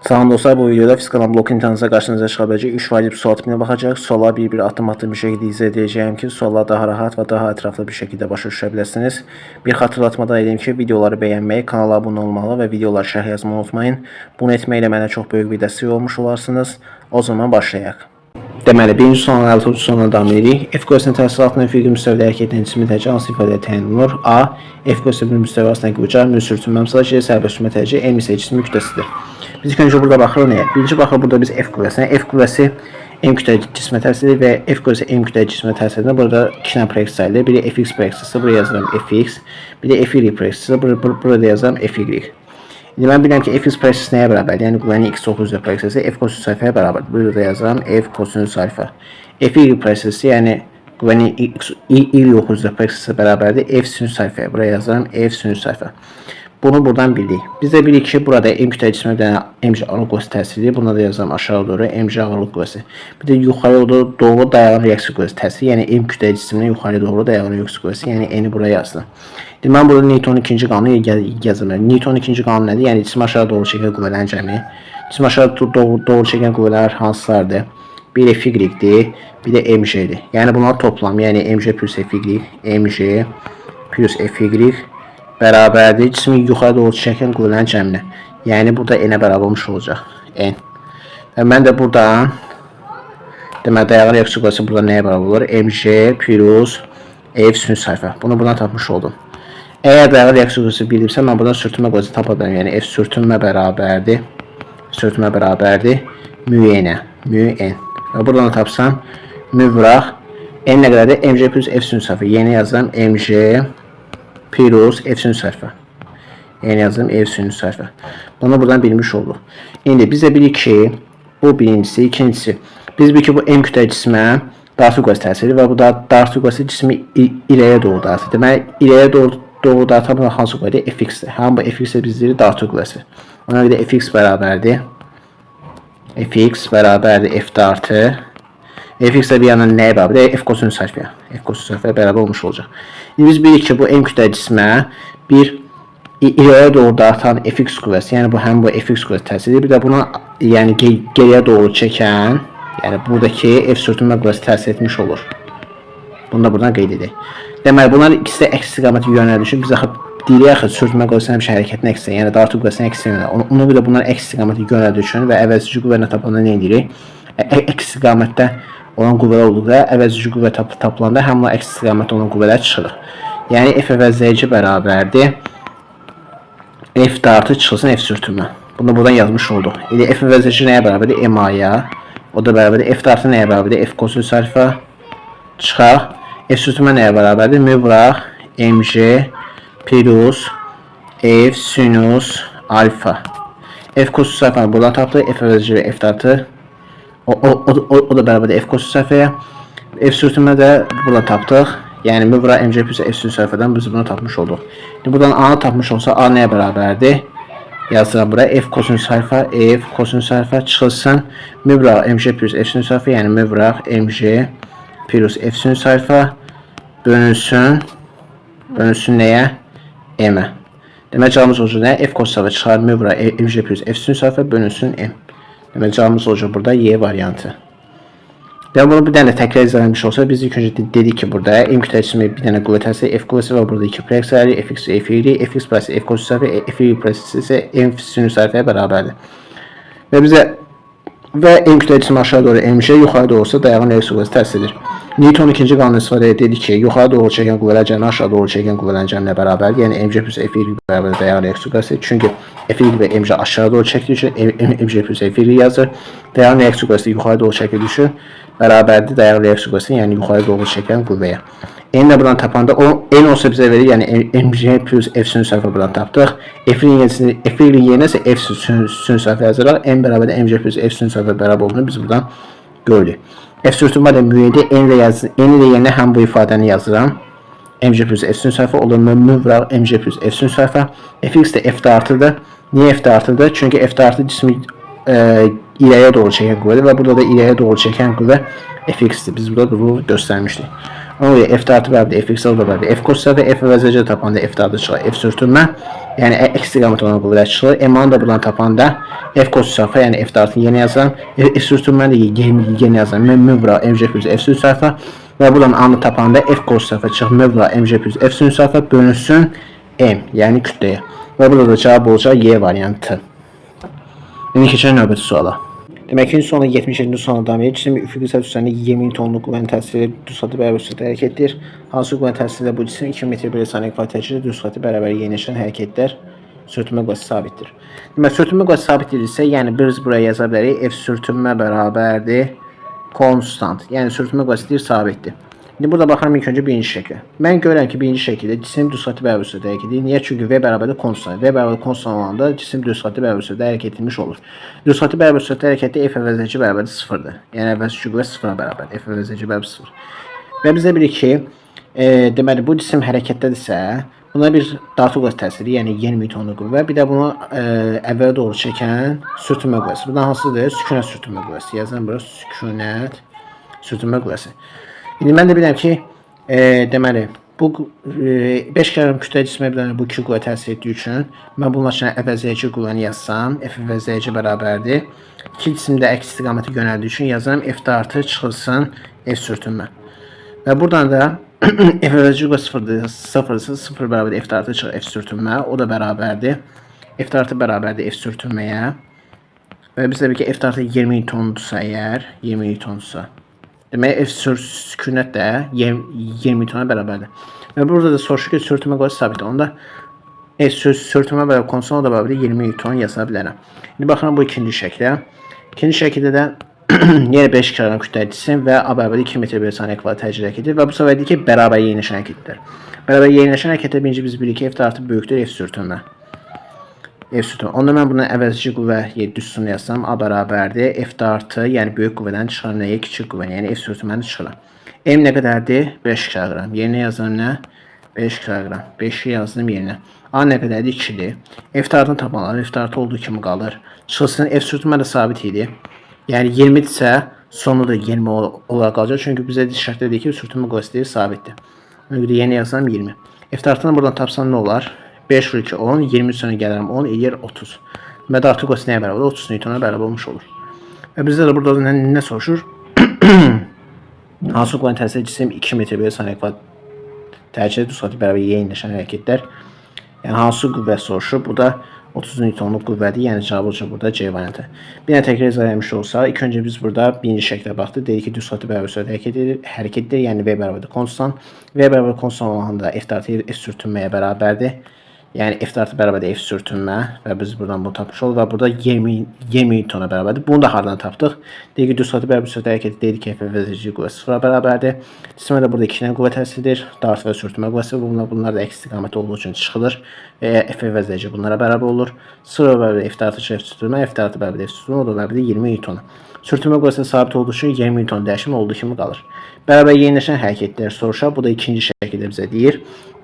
Salam dostlar, bu videoda fiskal blok imtahanınıza karşınıza çıkabilecek 3 vacib sual tipine bakacağız. Sorular bir adım bir şekilde izah edeceğim ki sorular daha rahat ve daha etraflı bir şekilde başa düşebilirsiniz. Bir hatırlatmadan edeyim ki videoları beğenmeyi, kanala abone olmalı ve videoları şərh yazmayı unutmayın. Bunu etmeyle mənə çox böyük bir dəstək olmuş olarsınız. O zaman başlayaq. Deməli, birinci sualın 6. sualına davam edirik. F göstərin təsiratının üfüqi müstəvidə hərəkət edən cismin təcili hansı ifadəyə təyin olunur? A. F göstərin müstəvi arasındakı ucar, müsürtünmə məsajı, sərbəst sürmə tərcih, M isə cismin kütləsidir. Biz ilk önce burada baxırıq nəyə? Birinci baxırıq burada biz F qüvvəsinə. F qüvvəsi M kütləli cismə təsir edir və F qüvvəsi M kütləli cismə təsir edir. Burada 2 dənə proyeksiya edilir. Biri Fx proyeksiyası, buraya yazıram Fx. Bir də Fy proyeksiyası, burada yazıram Fy. İndi mən bilirəm ki, Fx proyeksiyası nəyə bərabərdir? Yəni qüvvənin x oxuzda proyeksiyası F kosinüs sayfaya bərabərdir. Burada yazıram F kosinüs sayfa. Fy proyeksiyası yəni qüvvənin y oxuzda proyeksiyası bərabərdir F sinüs sayfaya. Buraya yazıram F sinüs sayfa. Bunu buradan bildik. Biz də bilirik ki, burada M kütləli cismə bir dənə mc ağırlıq qüvvəsi təsir edir. Buna da yazıram aşağı doğru mc ağırlıq qüvvəsi. Bir də yuxarı doğru dayanan reaksiya qüvvəsi təsir. Yəni M kütləli cismdən yuxarı doğru dayanan reaksiya qüvvəsi. Yəni N-i buraya yazdım. Mən burada Newtonun ikinci qanunu yazıram. Newtonun ikinci qanunu nədir? Yəni cisim aşağı doğru çəkən qüvvələrin cəmi. Cisim aşağı doğru çəkən qüvvələr hansılardır? Bir Fy-dir, bir də mc-dir. Yəni bunlar toplam. Yəni mc plus Fy, mc plus Fy bərabərdir cismin yuxarı doğru çəkən qüvvələrin cəminə. Yəni burada n-ə bərabər olmuş olacaq. N. Və mən də buradan deməli dayanan reaksiya qüvvəsi burada nəyə bərabər olur? mc plus F sinüs sayfa. Bunu buradan tapmış oldum. Əgər dayanan reaksiya qüvvəsi bilirsə, mən buradan sürtünmə qüvvəsi tapa bilərəm. Yəni F sürtünmə bərabərdir müəyyənə, müəyyən. Və buradan tapsam müvraq n nə qədərdir? mc plus F sinüs sayfa. Yeni yazıram mc plus F sinüs sayfa. Yəni yazdım F sinüs sayfa. Bunu buradan bilmiş olduq. İndi biz də bilirik ki, bu birincisi, ikincisi. Biz bilirik ki, bu M kütləli cismə dartı qüvvəsi təsir edir və bu dartı qüvvəsi cismi irəyə doğru dartır. Deməli, irəyə doğru dartan hansı qüvvədir? Fx-dir. Hamı bu Fx-də biz deyirik dartı qüvvəsi. Ona görə Fx bərabərdir. Fx bərabərdir F dartı. Fx də bir yana nəyə bərabərdir? F kosinüs sayfaya. F kosinüs sayfaya bərabər olmuş olacaq. İndi biz bilirik ki, bu M kütləli cismə bir irəyə doğru dartan Fx qüvvəsi, yəni bu həm bu Fx qüvvəsi təsir edir. Bir də buna yəni geriyə doğru çəkən, yəni buradakı F sürtünmə qüvvəsi təsir etmiş olur. Bunu da buradan qeyd edək. Deməli, bunlar ikisi də əks istiqaməti yönəlir düşür. Biz deyirik axı sürtünmə qüvvəsinin həmişə hərəkətin əksi, yəni dartı qüvvəsinin əksi yönəlir. Ona görə bunlar əks istiqaməti yönəlir düşür və əvəzici qüvvəni tapanda nə edirik? Əks istiqamətdə olan qüvvələr olduqda əvəzici qüvvə tapılanda həmin əks istiqamətdə olan qüvvələr çıxır. Yəni F əvəzləyici bərabərdir F dartı çıxılsın F sürtünmə. Bunu buradan yazmış olduq. İndi F əvəzləyici nəyə bərabərdir? MA-ya. O da bərabərdir. F dartı nəyə bərabərdir? F kosinüs alfa çıxaq. F sürtünmə nəyə bərabərdir? Müvraq mc plus F sinüs alfa. F kosinüs alfanı buradan tapdıq. F əvəzləyici və F dartı o da bərabərdir F kosinüs sayfaya. F sürtünmə də buradan tapdıq. Yəni müvraq mc plus F sinüs sayfadan biz bunu tapmış olduq. İndi buradan A-nı tapmış olsa A nəyə bərabərdir? Yazıram buraya F kosinüs sayfa çıxılsın müvraq mc plus F sinüs sayfa, yəni müvraq mc plus F sinüs sayfa bölünsün nəyə? M-ə. Demək cavabımız olacaq nə? F kosinüs sayfa çıxar müvraq mc plus F sinüs sayfa bölünsün M. Demək cavabımız olacaq burada Y variantı. Və bunu bir dənə təkrar izlənmiş olsa, biz ilk öncə dedik ki, burada M kütləli cismə bir dənə qüvvə təsir F qüvvəsi və burada 2 proyeksiyaları Fx və Fy, Fx plus F kosinüs sayfa, Fy prosesi isə M sinüs sayfaya bərabərdir. Və bizə M kütləli cismə aşağı doğru mc, yuxarı doğrusa dayanan reaksiya qüvvəsi təsir edir. Newton ikinci qanunu istifadə dedik ki, yuxarı doğru çəkən qüvvələr cəmi aşağı doğru çəkən qüvvələrin cəminə bərabərdir. Yəni mc plus Fy bərabər dayanan reaksiya qüvvəsi. Çünki Fy və mc aşağı doğru çəkdiyi üçün mc plus Fy yazır. Dayanan reaksiya qüvvəsi yuxarı doğru çəkdiyi üçün bərabərdir dayanan reaksiya qüvvəsi, yəni yuxarı doğru çəkən qüvvəyə. N də buradan tapanda n olsa bizə verir, yəni mc plus F sinüs sayfa buradan tapdıq. F'in yerinə isə F sinüs sayfa yazıraq. N bərabərdir mc plus F sinüs sayfa bərabər olduğunu biz buradan gördük. F sürtünmə də müəyyəndir. N də yerinə həm bu ifadəni yazıram. mc plus F sinüs sayfa olur müvraq mc plus F sinüs sayfa. Fx də F dartıdır. Niyə F dartıdır? Çünki F dartı cismi irəyə doğru çəkən qüvvədir və burada da irəyə doğru çəkən qüvvə Fx-dir. Biz burada bunu göstərmişdik. Ona görə F dartı bərabərdir Fx bərabərdir F kosinüs sayfa, F əvəzləyici tapanda F dartı çıxar F sürtünmə. Yəni x istiqamət olan qüvvələr çıxır. M-ni da buradan tapanda f cos sayfa, yəni f artı yeni yazıram. F sürtünməni də yeni yazıram. Mən m vura mc plus f sürtünmə sayfa və buradan a-nı tapanda f cos sayfa çıx m vura mc plus f sürtünmə sayfa bölünsün m, yəni kütləyə. Və burada da cavab olacaq y variantı. İndi keçək növbəti suala. Demək ki, sonra 77-ci sualına davam edir. Cisim üfüqi səthi üzərində 20 tonluq qüvvənin təsiri düz xətti bərabər sürətlə hərəkət edir. Hansı qüvvənin təsirində bu cisim 2 metr bölü saniyə kvadrat təcrüdə düz xətti bərabər yeniləşən hərəkətlər sürtünmə qüvvəsi sabitdir. Demək, sürtünmə qüvvəsi sabitdirsə, yəni biz buraya yaza bilərik. F sürtünmə bərabərdir konstant. Yəni sürtünmə qüvvəsidir, sabitdir. İndi burada baxıram ilk öncə birinci şəklə. Mən görürəm ki, birinci şəkildə cisim düz xətti bərabər sürətlə hərəkət edir. Niyə? Çünki V bərabərdir konstant. V bərabərdir konstant olanda cisim düz xətti bərabər sürətlə hərəkət etmiş olur. Düz xətti bərabər sürətlə hərəkətdə F əvəzləyici bərabərdir 0-dır. Yəni əvəzləyici qüvvə 0-a bərabərdir. F əvəzləyici bərabər 0. Və bizə bilir ki, deməli bu cisim hərəkətdədirsə, buna bir dartı qüvvəsi təsiri, yəni 20 tonluq qüvvə, bir də bunu əvvələ doğru çəkən sürtünmə qüvvəsi. Bundan hansıdır? Sükunət sürtünmə qüvvəsi. Yazıram bura sükunət sürtünmə qüvvəsi. İndi mən də bilirəm ki, deməli, bu 5 kg kütlə cismə bilən bu 2 qüvvə təsir etdiyi üçün mən bunun üçün əvəzləyici qüvvəni yazsam, F əvəzləyici bərabərdir. 2 cisimdə əks istiqaməti yönəldiyi üçün yazıram F artı çıxılsın F sürtünmə. Və buradan da F əvəzləyici qüvvə 0-dırsa 0 bərabərdir F artı çıxır F sürtünmə. O da bərabərdir. F artı bərabərdir F sürtünməyə. Və bizdə bir ki, F artı 20 tondursa əgər, 20 tonsa. Demək, F sükunət də 20 tona bərabərdir. Və burada da soruşur ki, sürtünmə qüvvəsi sabitdir. Onda sürtünmə bərabər konstant da bərabərdir 20 ton yaza bilərəm. İndi baxıram bu ikinci şəklə. İkinci şəkildə də yenə 5 kg kütlə cisim və A bərabərdir 2 metr bölü saniyə kvadrat təcrüdə hərəkət edir və bu səviyyədə ki, bərabər yeniləşən hərəkətdir. Bərabər yeniləşən hərəkətdə birinci biz bilirik ki, F artı böyükdür F sürtünmə. F sürtünmə. Onda mən buna əvəzləyici qüvvə 7 yazsam, A bərabərdir F artı, yəni böyük qüvvədən çıxıran nəyə? Kiçik qüvvə, yəni F sürtünməni çıxıran. M nə qədərdir? 5 kg. Yerinə yazıram nə? 5 kg. 5-i yazdım yerinə. A nə qədərdir? 2-dir. F artıını tapmalar. F artı olduğu kimi qalır. Çıxılsın F sürtünmə də sabit idi. Yəni 20-dirsə, sonu da 20 olaraq qalacaq. Çünki bizə şərtdə deyir ki, sürtünmə qüvvəsi sabitdir. Ona görə yerinə yazsam 20. F artıını buradan tapsam nə olar? 5 vur 2 10, 20 sonra gələrəm 10, eləyir 30. Və dartı qüvvəsi nəyə bərabər? 30 newtona bərabər olmuş olur. Və bizdə də burada nə soruşur? Hansı qüvvənin təsiri cisim 2 metr bölü saniyə kvadrat təcrüdə düz xətti bərabər yeniləşən hərəkətlər. Yəni hansı qüvvə soruşur? Bu da 30 newtonluq qüvvədir. Yəni cavab olacaq burada C variantı. Bir dənə təkrar izah etmiş olsaq, ilk öncə biz burada birinci şəklə baxdıq. Dedik ki, düz xətti bərabər sürətlə hərəkət edir. Yəni V bərabərdir konstant. V bərabər konstant olanda F artı F sürtünməyə bərabərdir. Yəni F artı bərabərdir F sürtünmə və biz buradan bunu tapmış olduq və burada 20 tona bərabərdir. Bunu da hardan tapdıq? Deyək ki, düz xətti bərabər sürətlə hərəkət dedik ki, F əvəzləyici qüvvə 0-a bərabərdir. Cisimə də burada 2 dənə qüvvə təsiridir. Dart və sürtünmə qüvvəsi. Bunlar da əks istiqamətdə olduğu üçün çıxılır. F əvəzləyici bunlara bərabər olur. 0 bərabərdir F artı F sürtünmə, F artı bərabərdir F sürtünmə, o da bərabərdir 20 tona. Sürtünmə qüvvəsi sabit olduğu üçün 20 ton dəyişimi olduğu kimi qalır. Bərabər yeniləşən hərəkətlər soruşar. Bu da ikinci şəkildə bizə deyir.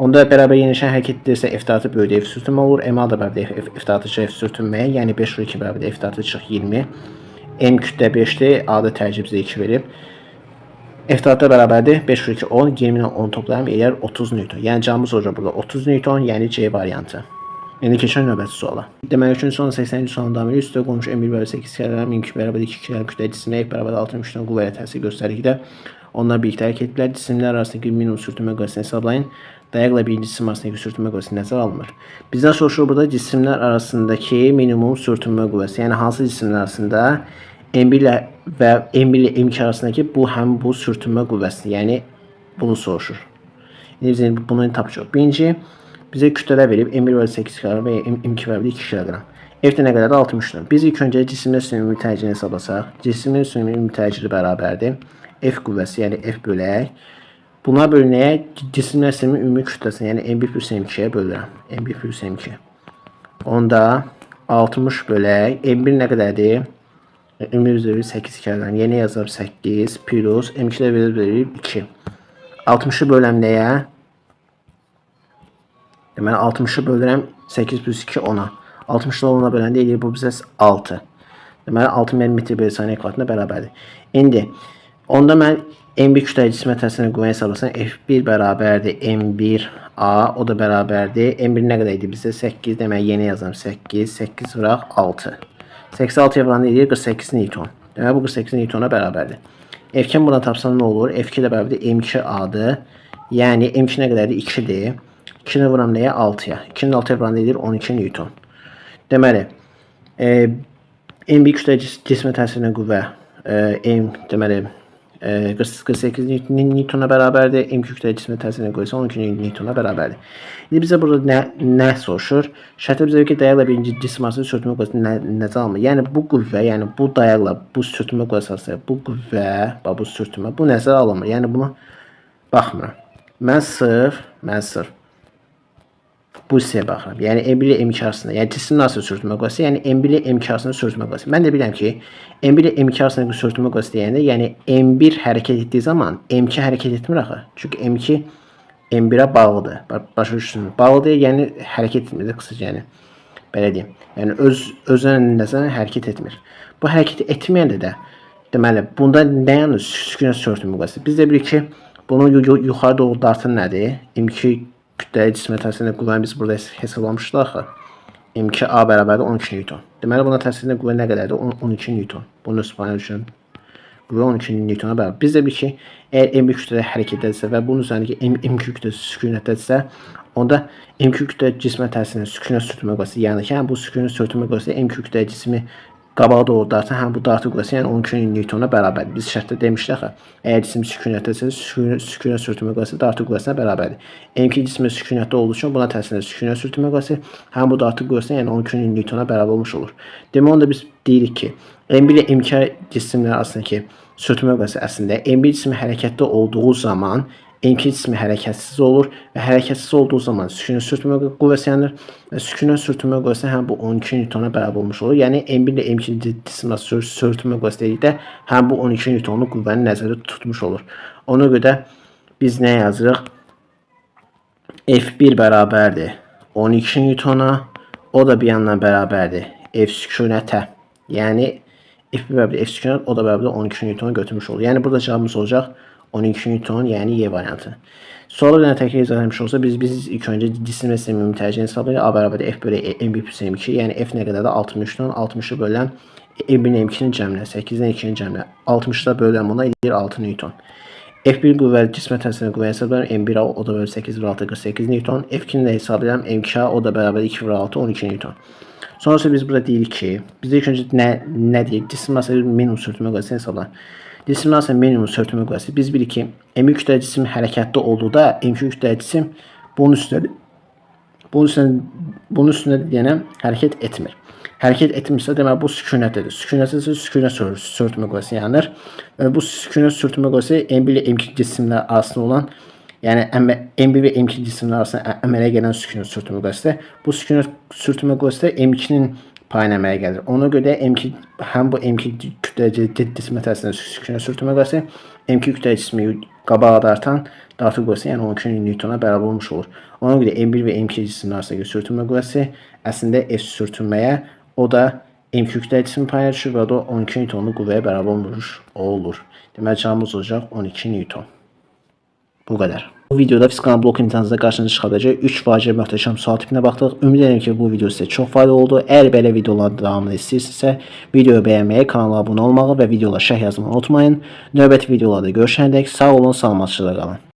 Onda bərabər yeniləşən hərəkətlərsə F artı böyükdür F sürtünmə olur. M da bərabərdir F artı F sürtünməyə, yəni 5 vur 2 bərabərdir F artı 20. M kütlə 5-dir. A da tərcih bizə 2 verib. F artı bərabərdir 5 vur 2 10, 20 ilə 10 toplayım eləyər 30 newton. Yəni cavabımız olacaq burada 30 newton, yəni C variantı. İndi keçən növbəti suala. Demək üçün son 80-ci sualın davamı üstə qoymuş M1 bərabər 8 kg, M2 bərabər 2 kg kütlə cisimə F bərabər 63 ton qüvvəyə təsir göstərdikdə onlar birlikdə hərəkət edirlər. Cisimlər arasındakı minimum sürtünmə qüvvəsini hesablayın. Dayaqla birinci cisim arasındakı sürtünmə qüvvəsi nəzərə alınır. Bizdən soruşur burada cisimlər arasındakı minimum sürtünmə qüvvəsi. Yəni hansı cisimlər arasında M1 və M2 arasındakı bu sürtünmə qüvvəsidir. Yəni bunu soruşur. İndi biz bunu tapacağıq. Birinci bizə kütlələr verib M1 bərabər 8 kg və M2 bərabər 2 kg. F də nə qədərdir? 60-dır. Biz ilk öncə cisimlər sümumi təcrini hesablasaq, cismin sümumi təcri bərabərdir F qüvvəsi, yəni F bölək. Buna bölünəyə cisimlər sümumi ümumi kütləsini, yəni M1 plus M2-yə bölürəm. M1 plus M2. Onda 60 bölək M1 nə qədərdir? M1 üzrə 8 kg. Yeni yazıb 8 plus M2 də verir 2. 60-ı böləm nəyə? Deməli 60-ı bölürəm 8 plus 2 10-a. 60-ı 10-a böləndə eləyir bu bizə 6. Deməli 6 metr bölü saniyə kvadratına bərabərdir. İndi onda mən M1 kütləvi cismə təsirinə qüvvə hesablasan F1 bərabərdir M1A, o da bərabərdir. M1 nə qədər idi bizdə? 8, demək yeni yazalım. 8 vuraq 6. 8 6-ya vuran edir 48 Newton. Demək bu 48 Newtona bərabərdir. F2 buradan tapsan nə olur? F2 də bərabərdir M2A-dır. Yəni M2 nə qədərdir? 2-dir. 2-ni vuram nəyə? 6-ya. 2-nin 6-ya vuran edir 12 Newton. Deməli, M1 kütləvi cismə təsirinə qüvvə deməli 48 Newtona bərabərdir. M2 kütləvi cismə təsirinə qüvvəsi 12 Newtona bərabərdir. İndi bizə burada nə soruşur? Şərtdə bizə ki, dayaqla birinci cisim arasında sürtünmə qüvvəsi necə alınır? Yəni bu qüvvə, yəni bu dayaqla bu sürtünmə qüvvəsi arasında bu qüvvə, bu sürtünmə, bu nəzərə alınmır. Yəni buna baxmıram. Mən sırf bu hissəyə baxıram. Yəni M1 ilə M2 arasında, yəni cismin arasında sürtünmə qüvvəsi, yəni M1 ilə M2 arasında sürtünmə qüvvəsi. Mən də bilirəm ki, M1 ilə M2 arasında sürtünmə qüvvəsi deyəndə, yəni M1 hərəkət etdiyi zaman M2 hərəkət etmir axı. Çünki M2 M1-ə bağlıdır. Başa düşürsünüz? Bağlıdır, yəni hərəkət etmir, qısaca yəni. Belə deyim. Yəni özünə nəzərən hərəkət etmir. Bu hərəkət etməyəndə də deməli, bunda nə yəni sükun sürtünmə qüvvəsi? Biz də bilirik ki, bunun yuxarı doğru dartın nədir? M2 kütləvi cismə təsirinə qüvvəni biz burada hesablamışdıq axı. M2A bərabərdir 12 Newton. Deməli, buna təsirinə qüvvə nə qədərdir? 12 Newton. Bunun üstünə düşən qüvvə 12 Newtona bərabər. Biz də bilik ki, əgər M1 kütlədə hərəkət edirsə və bunun üzərindəki M2 kütləsi sükunətdədirsə, onda M2 kütləvi cismə təsirinə sükunət sürtünmə qüvvəsi yanındakı həm bu sükunət sürtünmə qüvvəsi M2 kütləvi cismi qabağa doğru dartsa, həm bu dartı qüvvəsi yəni 12 Newtona bərabərdir. Biz şərtdə demişdik axı, əgər cisim sükunətdəsə, sükunət sürtünmə qüvvəsi dartı qüvvəsinə bərabərdir. M2 cismi sükunətdə olduğu üçün buna təsirinə sükunət sürtünmə qüvvəsi həm bu dartı qüvvəsinə yəni 12 Newtona bərabər olmuş olur. Demək onda biz deyirik ki, M1 ilə M2 cisimlər arasındakı sürtünmə qüvvəsi əslində M1 cismi hərəkətdə olduğu zaman M2 cismi hərəkətsiz olur və hərəkətsiz olduğu zaman sükunət sürtünmə qüvvəsi yanır və sükunət sürtünmə qüvvəsi həm bu 12 Newtona bərabər olmuş olur. Yəni M1 ilə M2 cisimlə sürtünmə qüvvəsi dedikdə həm bu 12 Newtonluq qüvvəni nəzərdə tutmuş olur. Ona görə biz nə yazırıq? F1 bərabərdir 12 Newtona, o da bir yandan bərabərdir F sükunətə. Yəni F1 bərabərdir F sükunət, o da bərabərdir 12 Newtona götürmüş olur. Yəni burada cavabımız olacaq 12 Newton, yəni Y variantı. Sualı yenə təkrar izah etmiş olsa, biz ilk öncə cisim və sistemin mütərcini hesablayırıq. A bərabərdir F bölü M1 plus M2, yəni F nə qədərdir? 60 Newton, 60'ı bölən M1 M2'nin cəmlə, 8-dən 2'nin cəmlə. 60'da bölən buna edir 6 Newton. F1 qüvvəli cismə təsirinə qüvvə hesablayıram. M1A, o da bölü 8 vur 6, 48 Newton. F2'ni də hesablayıram. M2A, o da bərabər 2 vur 6, 12 Newton. Sonrası biz burada deyirik ki, bizdə ilk öncə nə deyik? Cisim arasında minimum sürtünmə qüvvəsini hesablayın. Cisim arasında minimum sürtünmə qüvvəsi. Biz bilirik ki, M1 kütləvi cisim hərəkətdə olduqda M2 kütləvi cisim bunun üstündə deyənə hərəkət etmir. Hərəkət etmirsə, demək bu sükunətdir. Sükunətsə sükunət sürtünmə qüvvəsi yanır. Və bu sükunət sürtünmə qüvvəsi M1 ilə M2 cisimlər arasında olan, yəni M1 və M2 cisimlər arasında əmələ gələn sükunət sürtünmə qüvvəsidir. Bu sükunət sürtünmə qüvvəsi M2'nin payına əmələ gəlir. Ona görə M2 həm bu M2 kütləvi cismə təsirinə sükunət sürtünmə qüvvəsi, M2 kütləvi cismi qabağa dartan dartı qüvvəsi yəni 12 Newtona bərabər olmuş olur. Ona görə M1 və M2 cisimlər arasındakı sürtünmə qüvvəsi əslində F sürtünməyə, o da M2 kütləvi cismin payına düşür və o da 12 Newtonluq qüvvəyə bərabər olmuş olur. Deməli cavabımız olacaq 12 Newton. Bu qədər. Bu videoda fiskal blok imtahanınızda qarşınıza çıxacaq 3 vacib möhtəşəm sual tipinə baxdıq. Ümid edirəm ki, bu video sizə çox faydalı oldu. Əgər belə videoların davamını istəyirsinizsə, videoyu bəyənməyi, kanala abunə olmağı və videolara şərh yazmağı unutmayın. Növbəti videolarda görüşəndək sağ olun, salamatçılıqla qalın.